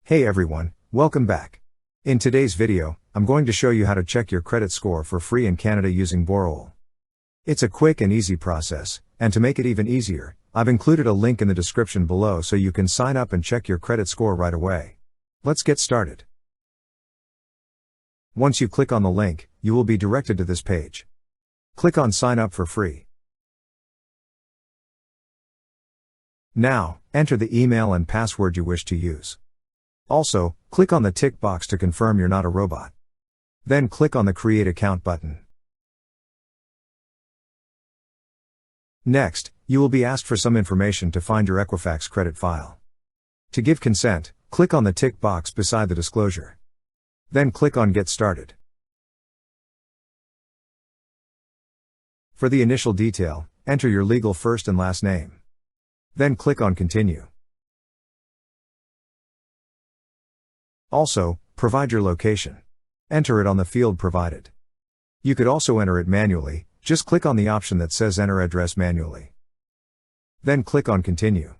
Hey everyone, welcome back. In today's video, I'm going to show you how to check your credit score for free in Canada using Borrowell. It's a quick and easy process, and to make it even easier, I've included a link in the description below so you can sign up and check your credit score right away. Let's get started. Once you click on the link, you will be directed to this page. Click on Sign Up for Free. Now, enter the email and password you wish to use. Also, click on the tick box to confirm you're not a robot. Then click on the Create Account button. Next, you will be asked for some information to find your Equifax credit file. To give consent, click on the tick box beside the disclosure. Then click on Get Started. For the initial detail, enter your legal first and last name. Then click on Continue. Also, provide your location. Enter it on the field provided. You could also enter it manually, just click on the option that says Enter Address Manually. Then click on Continue.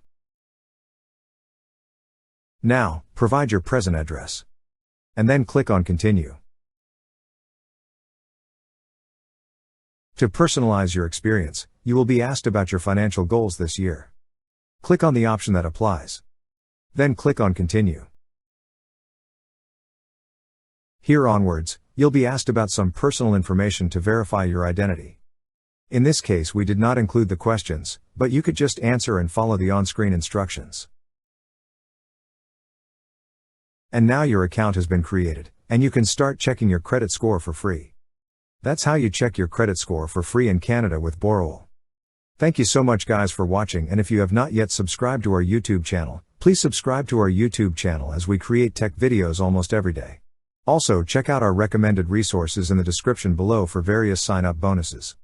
Now, provide your present address. And then click on Continue. To personalize your experience, you will be asked about your financial goals this year. Click on the option that applies. Then click on Continue. Here onwards, you'll be asked about some personal information to verify your identity. In this case, we did not include the questions, but you could just answer and follow the on-screen instructions. And now your account has been created, and you can start checking your credit score for free. That's how you check your credit score for free in Canada with Borrowell. Thank you so much guys for watching, and if you have not yet subscribed to our YouTube channel, please subscribe to our YouTube channel as we create tech videos almost every day. Also, check out our recommended resources in the description below for various sign-up bonuses.